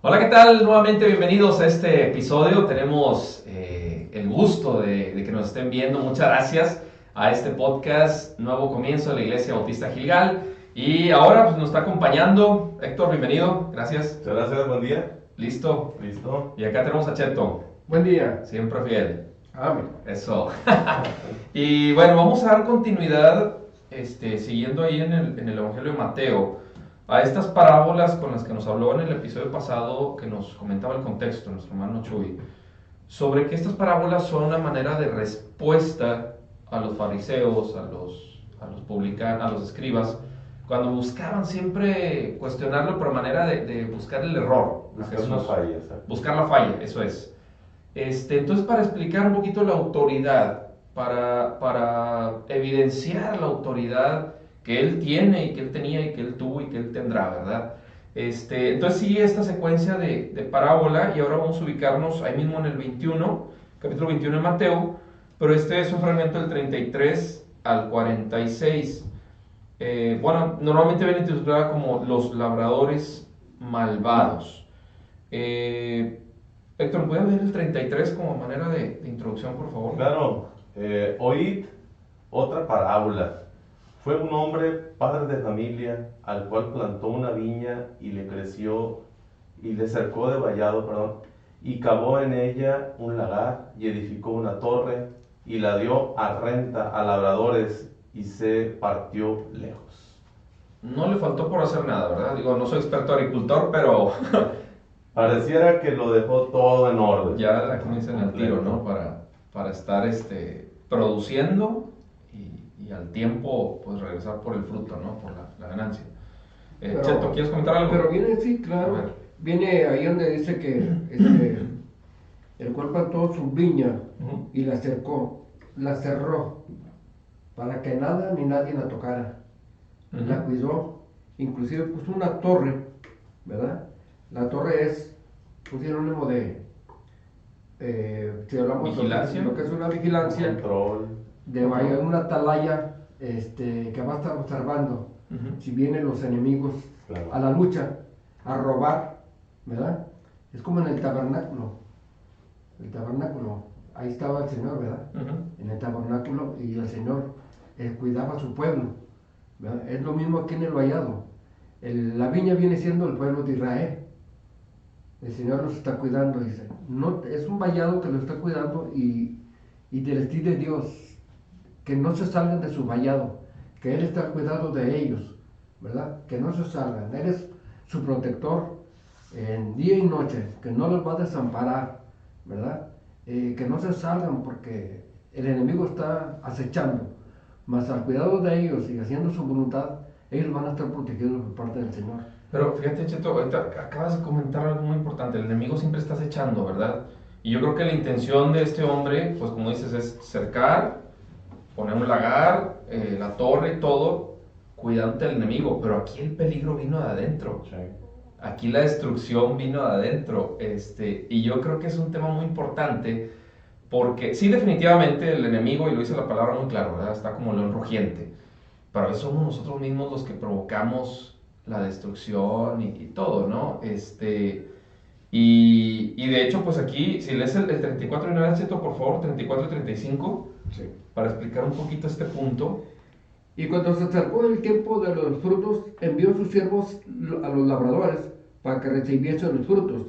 Hola, ¿qué tal? Nuevamente bienvenidos a este episodio. Tenemos el gusto de que nos estén viendo. Muchas gracias a este podcast, Nuevo Comienzo de la Iglesia Bautista Gilgal. Y ahora pues, nos está acompañando Héctor, bienvenido. Gracias. Muchas gracias, buen día. Listo. Listo. Y acá tenemos a Cheto, Buen día. siempre fiel. Amén. Eso. Y bueno, vamos a dar continuidad, siguiendo ahí en el Evangelio de Mateo, a estas parábolas con las que nos habló en el episodio pasado, que nos comentaba el contexto, nuestro hermano Chuy, sobre que estas parábolas son una manera de respuesta a los fariseos, a los publicanos, a los escribas, cuando buscaban siempre cuestionarlo, pero manera de buscar el error a Buscar una Jesús. falla, exacto. Buscar la falla, eso es. Entonces, para explicar un poquito la autoridad, para evidenciar la autoridad que él tiene y que él tenía y que él tuvo y que él tendrá, ¿verdad? Entonces sigue esta secuencia de parábola y ahora vamos a ubicarnos ahí mismo en el 21, capítulo 21 de Mateo, pero este es un fragmento del 33 al 46. Bueno, normalmente viene titulada como Los labradores malvados. Eh, Héctor, ¿puedes leer el 33 como manera de introducción, por favor? Claro, oíd otra parábola. Fue un hombre, padre de familia, al cual plantó una viña y le creció, y le cercó de vallado, perdón, y cavó en ella un lagar y edificó una torre y la dio a renta a labradores y se partió lejos. No le faltó por hacer nada, ¿verdad? Digo, no soy experto agricultor, pero Pareciera que lo dejó todo en orden. ya aquí me dicen el tiro, ¿no? Para estar produciendo y al tiempo, pues regresar por el fruto, ¿no? Por la ganancia. Cheto, ¿quieres comentar algo? Pero viene, sí, A claro. ver. Viene ahí donde dice que el cual plantó su viña Ujú. y la cercó, la cerró, para que nada ni nadie la tocara. Ujú. La cuidó, inclusive puso una torre, ¿verdad? La torre es un sinónimo de, si hablamos Vigilancia. de lo que es una vigilancia, Control. de vaya una atalaya que va a estar observando Ujú. si vienen los enemigos Claro. a la lucha, a robar, ¿verdad? Es como en el tabernáculo. El tabernáculo, ahí estaba el Señor, ¿verdad? Ujú. En el tabernáculo y el Señor cuidaba a su pueblo, ¿verdad? Es lo mismo aquí en el vallado. La viña viene siendo el pueblo de Israel. El Señor los está cuidando, dice. No, es un vallado que lo está cuidando y te les pide Dios que no se salgan de su vallado, que Él está al cuidado de ellos, ¿verdad? Que no se salgan. Él es su protector en día y noche, que no los va a desamparar, ¿verdad? Que no se salgan porque el enemigo está acechando, mas al cuidado de ellos y haciendo su voluntad, ellos van a estar protegidos por parte del Señor. Pero fíjate, Cheto, ahorita acabas de comentar algo muy importante. El enemigo siempre está acechando, ¿verdad? Y yo creo que la intención de este hombre, pues como dices, es cercar, poner un lagar, la torre y todo, cuidante del enemigo. Pero aquí el peligro vino de adentro. Sí. Aquí la destrucción vino de adentro. Y yo creo que es un tema muy importante porque sí, definitivamente el enemigo, y lo dice la palabra muy claro, ¿verdad? Está como león rugiente. Pero a veces somos nosotros mismos los que provocamos la destrucción y todo, ¿no? Y de hecho, pues aquí, si lees el 34 y una vez, por favor, 34 y 35, Sí. para explicar un poquito este punto. Y cuando se acercó el tiempo de los frutos, envió sus siervos a los labradores para que recibiesen los frutos.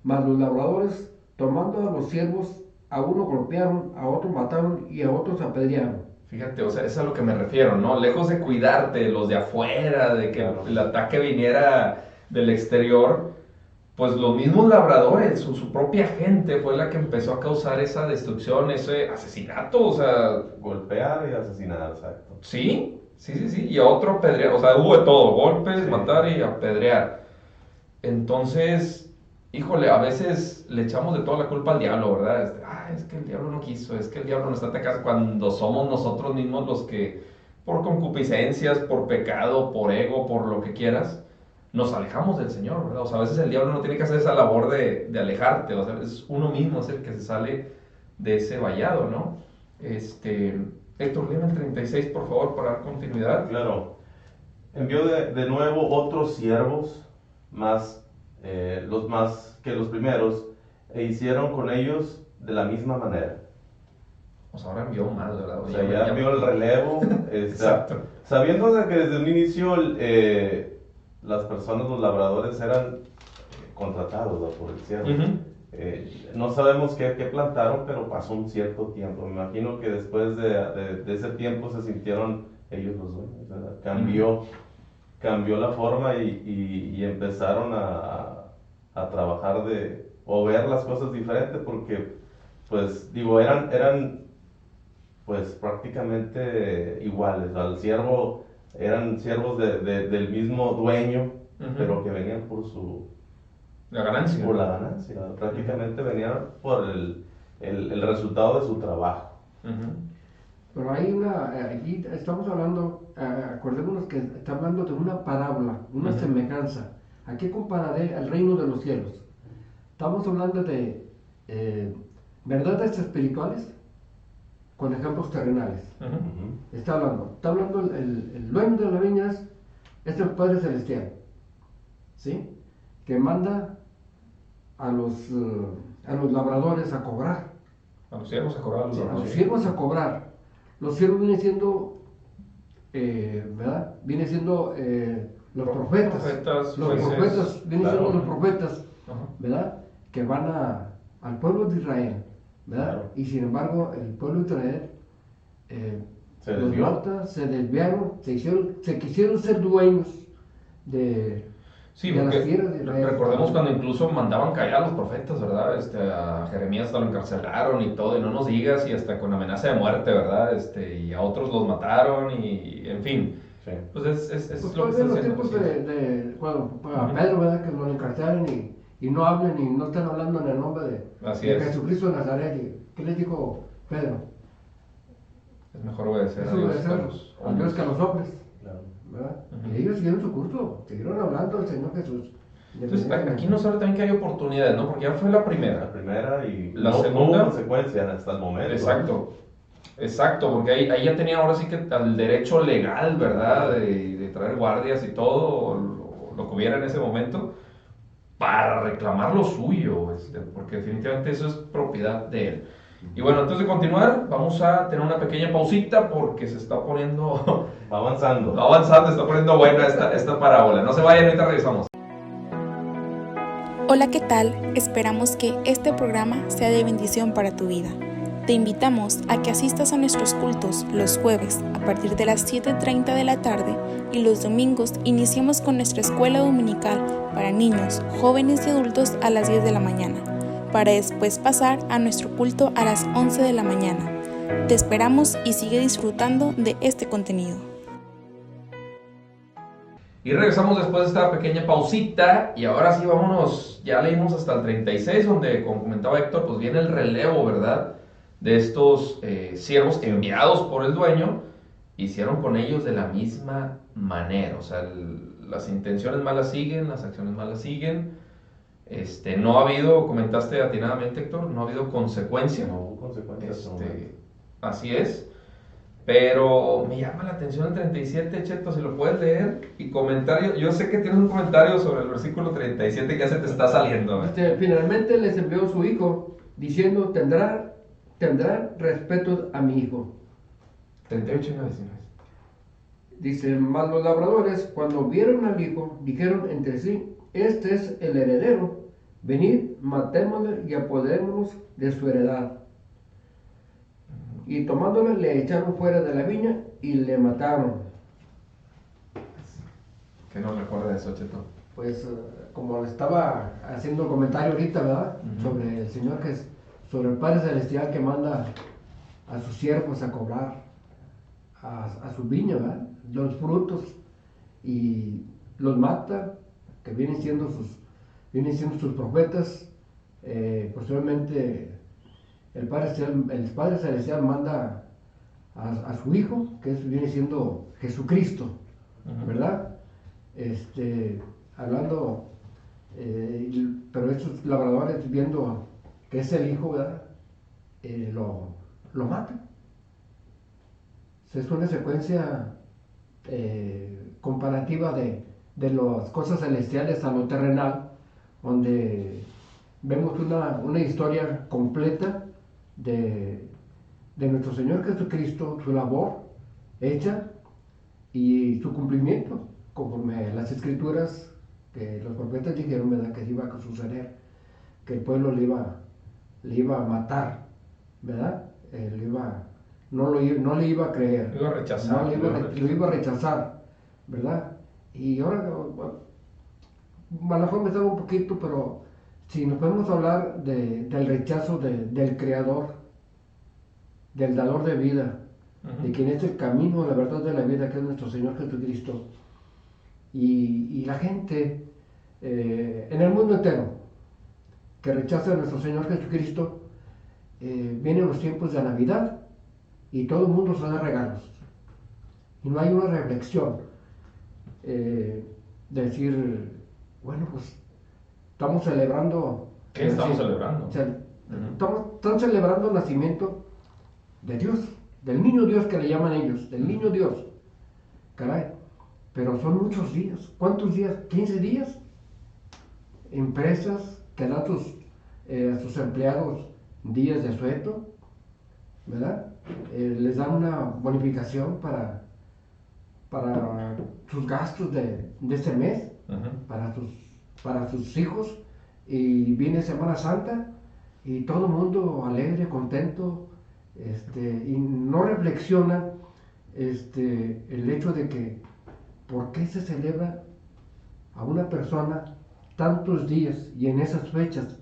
Mas los labradores, tomando a los siervos, a uno golpearon, a otro mataron y a otros apedrearon. Fíjate, o sea, es a lo que me refiero, ¿no? Lejos de cuidarte de los de afuera, de que Claro. el ataque viniera del exterior, pues los mismos labradores, su propia gente fue la que empezó a causar esa destrucción, ese asesinato, o sea, Golpear y asesinar, exacto. sí, y a otro apedrear, o sea, hubo de todo, golpes, Sí. matar y apedrear. Entonces, híjole, a veces le echamos de toda la culpa al diablo, ¿verdad? Es que el diablo no quiso, es que el diablo nos está atacando, cuando somos nosotros mismos los que, por concupiscencias, por pecado, por ego, por lo que quieras, nos alejamos del Señor, ¿verdad? O sea, a veces el diablo no tiene que hacer esa labor de alejarte, o sea, es uno mismo es el que se sale de ese vallado, ¿no? Héctor, léeme el 36, por favor, para dar continuidad. Claro. Envió de nuevo otros siervos, mas los más que los primeros, e hicieron con ellos de la misma manera. Pues ahora envió más, ¿verdad? O sea, ya vio el relevo, Exacto. sabiendo de que desde un inicio las personas, los labradores eran contratados, ¿no?, por el ciervo. Ujú. No sabemos qué plantaron, pero pasó un cierto tiempo. Me imagino que después de ese tiempo se sintieron ellos los dueños, ¿verdad? Cambió la forma y empezaron a trabajar o ver las cosas diferentes, porque, pues, digo, eran pues prácticamente iguales. Al siervo, eran siervos del mismo dueño, Ujú. pero que venían La ganancia. por la ganancia. Prácticamente venían por el resultado de su trabajo. Ujú. Pero hay aquí estamos hablando, acordémonos que está hablando de una parábola, una Ujú. semejanza. ¿A qué compararé al reino de los cielos? Estamos hablando de verdades espirituales con ejemplos terrenales. Ujú. Ujú. Está hablando el dueño de la viña es el Padre Celestial, ¿sí? Que manda a los labradores a cobrar, A los siervos a cobrar. a los siervos a cobrar. Los siervos vienen siendo, ¿verdad? Vienen siendo los profetas. Profetas, Los jueces. profetas, vienen Claro. siendo los profetas, Ajá. ¿verdad? Que van al pueblo de Israel, ¿verdad? Claro. Y sin embargo, el pueblo de Israel Se los desvió. mata, se desviaron, se quisieron ser dueños de, Sí, de las porque tierras de Israel. recordemos cuando incluso mandaban callar a los profetas, ¿verdad? A Jeremías hasta lo encarcelaron y todo, y no nos digas, y hasta con amenaza de muerte, ¿verdad? Y a otros los mataron, y en fin. Sí. Pues es Pues lo que todavía está en los haciendo. tiempos cuando a Ujú. Pedro, ¿verdad? Que lo encarcelaron y no hablen y no están hablando en el nombre Así de es. Jesucristo de Nazaret. ¿Qué les dijo Pedro? Es mejor obedecer Es a Dios obedecer que a a los Dios hombres. que a los hombres, Claro. ¿verdad? Ujú. Y ellos siguieron su curso, siguieron hablando del Señor Jesús. Entonces, aquí nos habla también que hay oportunidades, ¿no? Porque ya fue la primera. La primera y La no segunda. hubo consecuencias hasta el momento. Exacto, exacto, porque ahí ya tenían ahora sí que el derecho legal, ¿verdad? De traer guardias y todo, lo que hubiera en ese momento, para reclamar lo suyo, porque definitivamente eso es propiedad de él. Y bueno, antes de continuar, vamos a tener una pequeña pausita porque se está poniendo, Va avanzando. va avanzando, está poniendo buena esta parábola. No se vayan, ahorita regresamos. Hola, ¿qué tal? Esperamos que este programa sea de bendición para tu vida. Te invitamos a que asistas a nuestros cultos los jueves a partir de las 7:30 de la tarde y los domingos iniciamos con nuestra escuela dominical para niños, jóvenes y adultos a las 10 de la mañana, para después pasar a nuestro culto a las 11 de la mañana. Te esperamos y sigue disfrutando de este contenido. Y regresamos después de esta pequeña pausita y ahora sí vámonos, ya leímos hasta el 36 donde, como comentaba Héctor, pues viene el relevo, ¿verdad? De estos siervos enviados por el dueño, hicieron con ellos de la misma manera, o sea, las intenciones malas siguen, las acciones malas siguen, no ha habido, comentaste atinadamente Héctor, no ha habido consecuencia, No hubo consecuencias hasta el momento. así es. Pero me llama la atención el 37, Cheto, si lo puedes leer y comentar. Yo sé que tienes un comentario sobre el versículo 37 que ya se te está saliendo. Finalmente les envió su hijo, diciendo, tendrán respeto a mi hijo. 38 y 19. Dice, mas los labradores, cuando vieron al hijo, dijeron entre sí, este es el heredero, venid, matémosle y apoderémonos de su heredad. Y tomándole, le echaron fuera de la viña y le mataron. ¿Qué nos recuerda eso, Cheto? Pues como estaba haciendo el comentario ahorita, ¿verdad? Ujú. Sobre el Señor, sobre el Padre Celestial que manda a sus siervos a cobrar a su viña, ¿verdad? Los frutos, y los mata, que vienen siendo sus profetas. Posteriormente el Padre Celestial manda a su Hijo, que viene siendo Jesucristo, Ujú. ¿verdad? Hablando, pero estos labradores, viendo que es el Hijo, ¿verdad? Lo matan. Es una secuencia comparativa de las cosas celestiales a lo terrenal, donde vemos una historia completa de nuestro Señor Jesucristo, su labor hecha y su cumplimiento, conforme a las escrituras que los profetas dijeron, ¿verdad?, que iba a suceder, que el pueblo le iba a matar, ¿verdad? No le iba a creer, Lo iba a rechazar. lo iba a rechazar, ¿verdad? Y ahora, bueno, a lo mejor me salgo un poquito, pero si nos podemos hablar del rechazo del Creador, del dador de vida, de quien es el camino, la verdad de la vida, que es nuestro Señor Jesucristo, y la gente en el mundo entero que rechaza a nuestro Señor Jesucristo, vienen los tiempos de Navidad y todo el mundo se da regalos y no hay una reflexión, decir, bueno, pues estamos celebrando. ¿Qué estamos celebrando? Están celebrando el nacimiento de Dios, del niño Dios que le llaman ellos, del niño Dios. Caray, pero son muchos días. ¿Cuántos días? ¿15 días? Empresas que dan a sus empleados días de sueldo, ¿verdad? Les dan una bonificación para sus gastos de este mes, para sus hijos, y viene Semana Santa y todo el mundo alegre, contento, y no reflexiona el hecho de que ¿por qué se celebra a una persona tantos días y en esas fechas?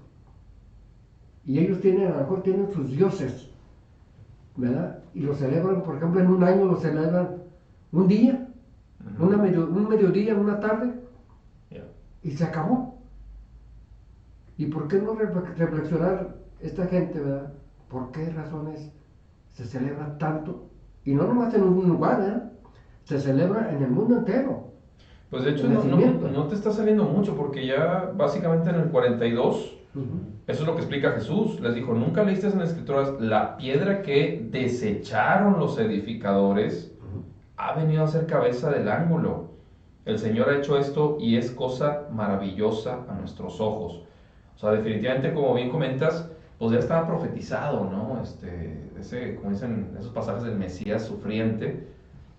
Y ellos a lo mejor tienen sus dioses, ¿verdad? Y lo celebran, por ejemplo, en un año lo celebran un día, un mediodía, una tarde, y se acabó. ¿Y por qué no reflexionar esta gente, ¿verdad? ¿Por qué razones se celebra tanto? Y no nomás en un lugar, ¿verdad? Se celebra en el mundo entero. Pues de hecho no te está saliendo mucho, porque ya básicamente en el 42, eso es lo que explica Jesús. Les dijo, ¿nunca leíste en las escrituras la piedra que desecharon los edificadores ha venido a ser cabeza del ángulo? El Señor ha hecho esto y es cosa maravillosa a nuestros ojos. O sea, definitivamente, como bien comentas, pues ya estaba profetizado, ¿no? Como dicen esos pasajes del Mesías sufriente,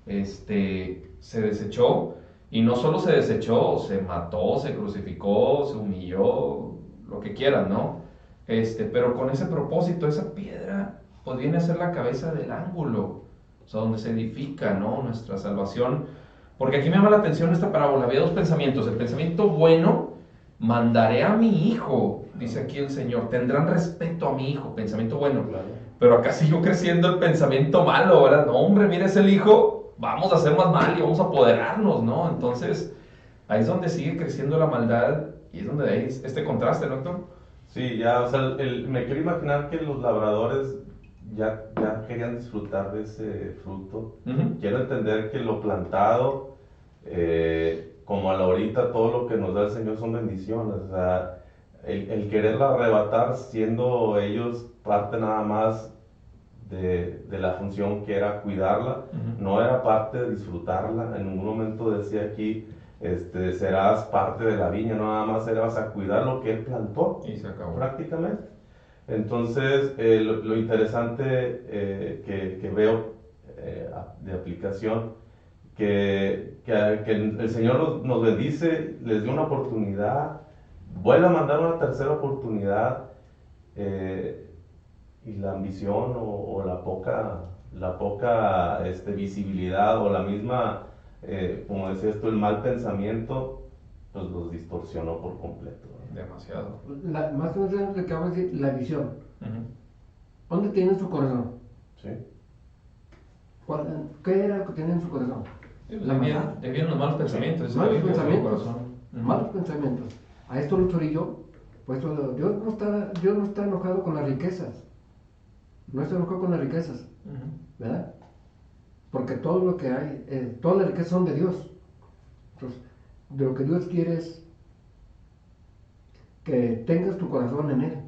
se desechó, y no solo se desechó, se mató, se crucificó, se humilló, lo que quieran, ¿no? Pero con ese propósito, esa piedra, pues viene a ser la cabeza del ángulo, o sea, donde se edifica, ¿no?, nuestra salvación. Porque aquí me llama la atención esta parábola. Había dos pensamientos. El pensamiento bueno, mandaré a mi hijo, dice aquí el Señor, tendrán respeto a mi hijo, pensamiento bueno. Claro. Pero acá siguió creciendo el pensamiento malo, ¿verdad? No, hombre, mira, es el hijo, vamos a hacer más mal y vamos a apoderarnos, ¿no? Entonces, ahí es donde sigue creciendo la maldad y es donde hay este contraste, ¿no, Héctor? Sí, ya, o sea, me quiero imaginar que los labradores ya querían disfrutar de ese fruto. Quiero entender que lo plantado, como a la horita, todo lo que nos da el Señor son bendiciones. O sea, el quererla arrebatar, siendo ellos parte nada más de la función que era cuidarla, no era parte de disfrutarla. En ningún momento decía aquí, serás parte de la viña, no nada más eras a cuidar lo que él plantó, Y se acabó. prácticamente. Entonces, lo interesante que veo de aplicación, que el Señor nos bendice, les dio una oportunidad, vuelve a mandar una tercera oportunidad, y la ambición o la poca visibilidad, o la misma, como decías tú, el mal pensamiento, pues los distorsionó por completo, ¿no? Demasiado. Más o menos lo que acabo de decir, la visión. ¿Dónde tiene su corazón? Sí. ¿Qué era lo que tenía en su corazón? Le vienen los malos pensamientos. Malos pensamientos. Malos pensamientos. A esto lo estoy yo. Pues Dios no está enojado con las riquezas. No está enojado con las riquezas. ¿Verdad? Porque todo lo que hay, todas las riquezas son de Dios. Entonces, de lo que Dios quiere es que tengas tu corazón en Él,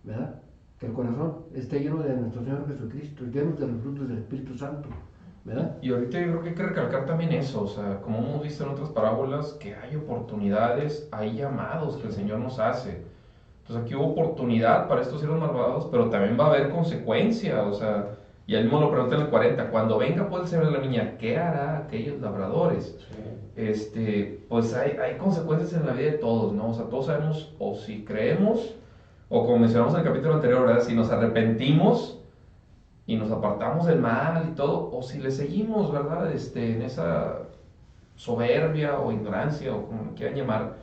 ¿verdad? Que el corazón esté lleno de nuestro Señor Jesucristo, lleno de los frutos del Espíritu Santo, ¿verdad? Y ahorita yo creo que hay que recalcar también eso, o sea, como hemos visto en otras parábolas, que hay oportunidades, hay llamados que el Señor nos hace. Entonces aquí hubo oportunidad para estos siervos malvados, pero también va a haber consecuencia, o sea, y él mismo lo pregunta en el 40, cuando venga pues el Señor de la viña, ¿qué hará aquellos labradores? Pues hay consecuencias en la vida de todos, ¿no? O sea, todos sabemos, o si creemos, o como mencionamos en el capítulo anterior, ¿verdad? Si nos arrepentimos y nos apartamos del mal y todo, o si le seguimos, ¿verdad? En esa soberbia o ignorancia, o como lo quieran llamar.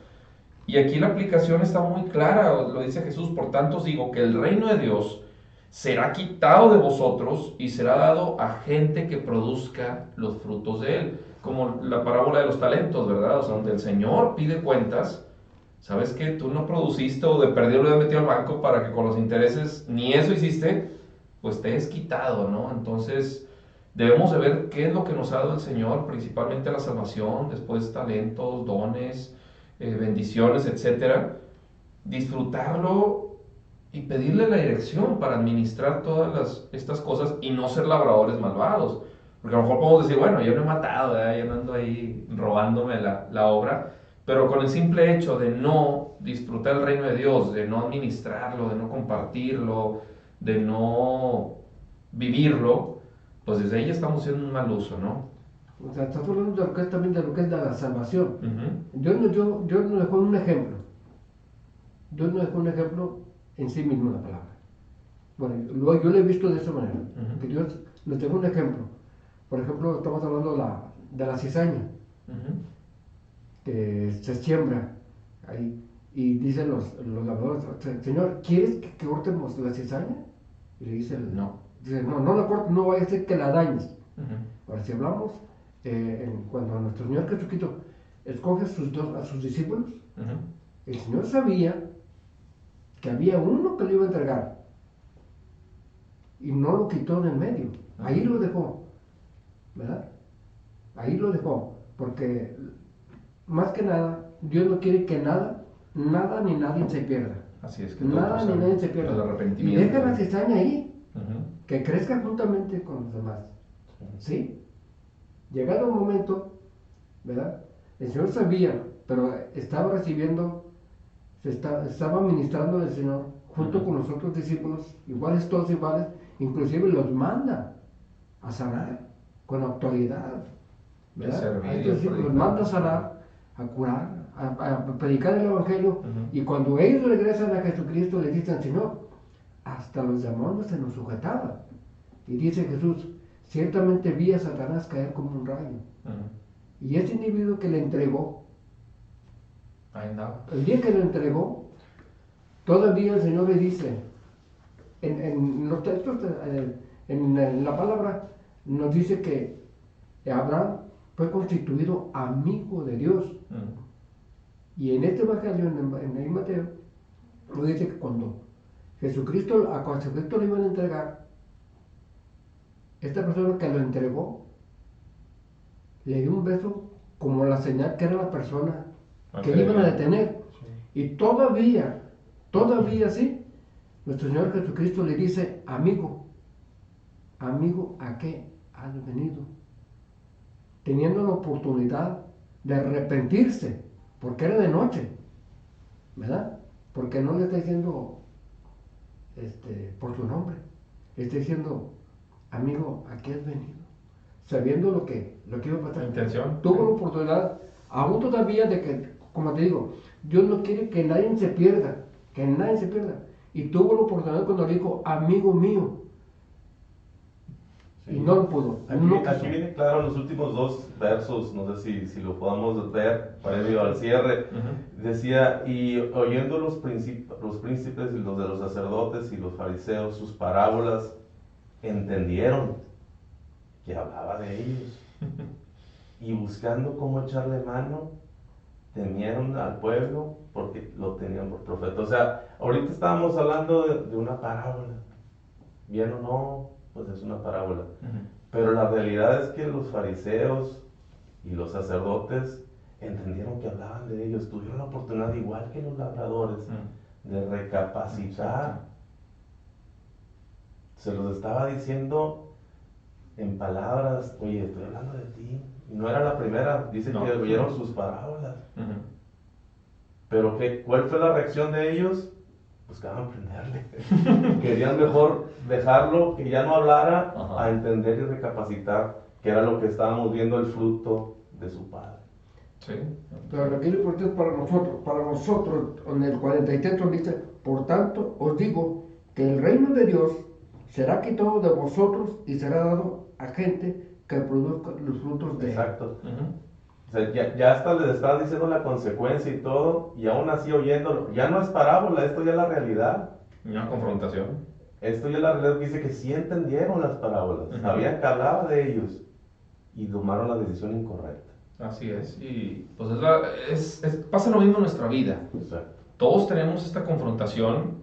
Y aquí la aplicación está muy clara, lo dice Jesús, por tanto os digo que el reino de Dios será quitado de vosotros y será dado a gente que produzca los frutos de él. Como la parábola de los talentos, ¿verdad? O sea, donde el Señor pide cuentas, ¿sabes qué? Tú no produciste o de perdido lo has metido al banco para que con los intereses ni eso hiciste, pues te es quitado, ¿no? Entonces debemos de ver qué es lo que nos ha dado el Señor, principalmente la salvación, después talentos, dones, bendiciones, etcétera, disfrutarlo y pedirle la dirección para administrar todas estas cosas y no ser labradores malvados. Porque a lo mejor podemos decir, bueno, yo no he matado, ¿verdad? Yo no ando ahí robándome la obra, pero con el simple hecho de no disfrutar el reino de Dios, de no administrarlo, de no compartirlo, de no vivirlo, pues desde ahí ya estamos haciendo un mal uso, ¿no? O sea, estás hablando de lo que es también de lo que es de la salvación. Uh-huh. Dios nos dejó un ejemplo. Dios nos dejó un ejemplo en sí mismo la palabra. Bueno, luego yo lo he visto de esa manera, Uh-huh. que Dios nos dejó un ejemplo. Por ejemplo, estamos hablando de la cizaña, Uh-huh. que se siembra ahí, y dicen los labradores, Señor, ¿quieres que cortemos la cizaña? Y le dice, No. dice, no la cortes, no vaya a ser que la dañes. Uh-huh. Ahora, si hablamos, cuando nuestro Señor Jesucristo escoge a sus discípulos, Uh-huh. el Señor sabía que había uno que lo iba a entregar y no lo quitó del medio, ahí lo dejó, ¿verdad? Ahí lo dejó, porque más que nada, Dios no quiere que nada ni nadie se pierda. Así es que Nada ni nadie se el pierda. Y arrepentimiento. deja la cizaña ahí, Uh-huh. que crezca juntamente con los demás. ¿Sí? Llegado un momento, ¿verdad? El Señor sabía, pero estaba recibiendo, estaba ministrando el Señor junto con los otros discípulos, iguales, todos iguales, inclusive los manda a sanar con autoridad, ¿verdad? servir A y estos a discípulos los predicar. manda a sanar, a curar, a predicar el Evangelio, Uh-huh. y cuando ellos regresan a Jesucristo le dicen, Señor, hasta los demonios se nos sujetaban. Y dice Jesús, ciertamente vi a Satanás caer como un rayo. Uh-huh. Y ese individuo que le entregó, Ahí andaba. el día que lo entregó, todavía el Señor le dice, en los textos, en la palabra, nos dice que Abraham fue constituido amigo de Dios. Uh-huh. Y en este evangelio, en Mateo, nos dice que cuando a Jesucristo le iban a entregar, esta persona que lo entregó, le dio un beso como la señal que era la persona que Ok. iban a detener. Y todavía sí, nuestro Señor Jesucristo le dice, amigo, ¿a qué has venido? Teniendo la oportunidad de arrepentirse, porque era de noche, ¿verdad? Porque no le está diciendo por su nombre, le está diciendo, amigo, ¿a qué has venido? Sabiendo lo que iba a pasar. Intención. Tuvo la oportunidad, aún todavía, de que, como te digo, Dios no quiere que nadie se pierda, Y tuvo la oportunidad cuando le dijo, amigo mío, Sí. y no lo pudo. no quiso. Aquí viene claro los últimos dos versos, no sé si lo podamos ver previo al cierre. Uh-huh. Decía, y oyendo los príncipes y los de los sacerdotes y los fariseos sus parábolas, entendieron que hablaba de ellos. Y buscando cómo echarle mano, temieron al pueblo porque lo tenían por profeta. O sea, ahorita estábamos hablando de una parábola. Bien o no, pues es una parábola. Uh-huh. Pero la realidad es que los fariseos y los sacerdotes entendieron que hablaban de ellos, tuvieron la oportunidad, igual que los labradores, Uh-huh. de recapacitar. Se los estaba diciendo en palabras, oye, estoy hablando de ti. Y no era la primera, dice No. que oyeron sus parábolas. Ujú. Pero ¿cuál fue la reacción de ellos? Buscaban prenderle. Querían mejor dejarlo, que ya no hablara, Ajá. a entender y recapacitar que era lo que estábamos viendo, el fruto de su padre. Sí. Pero lo que es importante para nosotros, en el 43 dice, por tanto os digo que el reino de Dios será quitado de vosotros y será dado a gente que produzca los frutos de él. Exacto. Ujú. O sea, ya hasta les estaba diciendo la consecuencia y todo, y aún así oyéndolo. Ya no es parábola, esto ya es la realidad. Una confrontación. Esto ya es la realidad, dice que sí entendieron las parábolas, Ujú. sabían que hablaba de ellos, y tomaron la decisión incorrecta. Así es. Y pues pasa lo mismo en nuestra vida. Exacto. Todos tenemos esta confrontación.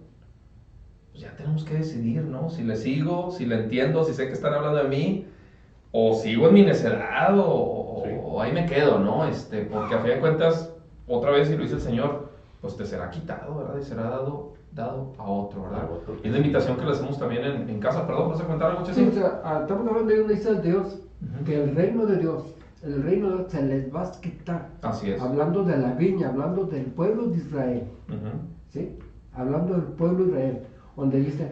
Pues ya tenemos que decidir, ¿no? Si le sigo, si le entiendo, si sé que están hablando de mí, o sigo en mi necedad, Sí. o ahí me quedo, ¿no? Porque a fin de cuentas, otra vez, y lo dice el Señor, pues te será quitado, ¿verdad? Y será dado a otro, ¿verdad? A otro. Y es la invitación que le hacemos también en casa. Perdón, ¿vas a comentar algo, Sí, Chesín? o sea, estamos hablando de una lista de Dios, Ujú. que el reino de Dios se les va a quitar. Así es. Hablando de la viña, hablando del pueblo de Israel, Ujú. ¿sí? Hablando del pueblo de Israel, donde dice,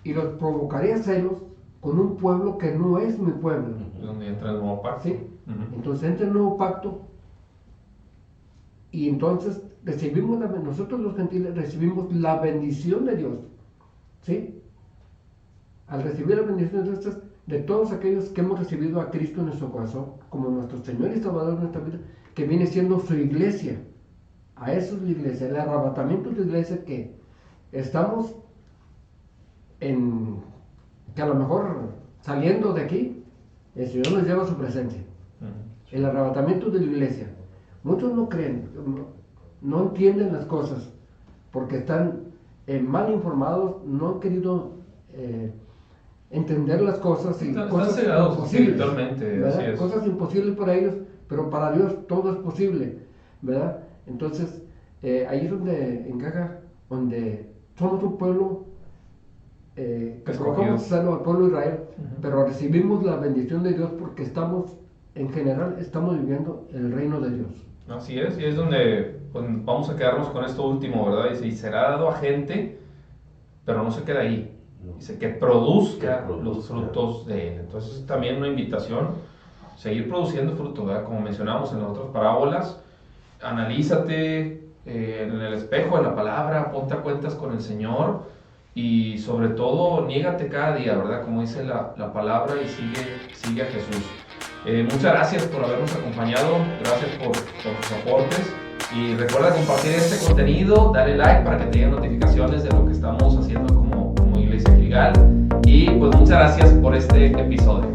y los provocaré a celos con un pueblo que no es mi pueblo. Es donde entra el nuevo pacto. ¿Sí? Ujú. Entonces entra el nuevo pacto y entonces nosotros los gentiles recibimos la bendición de Dios. ¿Sí? Al recibir la bendición de todos aquellos que hemos recibido a Cristo en nuestro corazón, como nuestro Señor y Salvador en nuestra vida, que viene siendo su iglesia. A eso es la iglesia, el arrebatamiento de la iglesia, que estamos que a lo mejor saliendo de aquí, el Señor nos lleva a su presencia. Ujú. El arrebatamiento de la iglesia. Muchos no creen, no entienden las cosas, porque están mal informados, no han querido entender las cosas y Están cosas cegados imposibles, espiritualmente, ¿verdad? así es. Cosas imposibles para ellos, pero para Dios todo es posible, ¿verdad? Entonces, ahí es donde encaja, donde somos un pueblo que Escogido. provocamos salvo al pueblo de Israel, Ujú. pero recibimos la bendición de Dios porque en general estamos viviendo el reino de Dios. Así es, y es donde pues, vamos a quedarnos con esto último, ¿verdad? Dice, y será dado a gente, pero no se queda ahí. No. Dice, que produzca Que los produzca. frutos de él. Entonces, también una invitación, seguir produciendo fruto, ¿verdad? Como mencionamos en las otras parábolas, analízate en el espejo de la palabra, ponte a cuentas con el Señor y sobre todo, niégate cada día, ¿verdad? Como dice la palabra, y sigue a Jesús. Muchas gracias por habernos acompañado, gracias por sus aportes y recuerda compartir este contenido, dale like para que te lleguen notificaciones de lo que estamos haciendo como Iglesia Gilgal y pues muchas gracias por este episodio.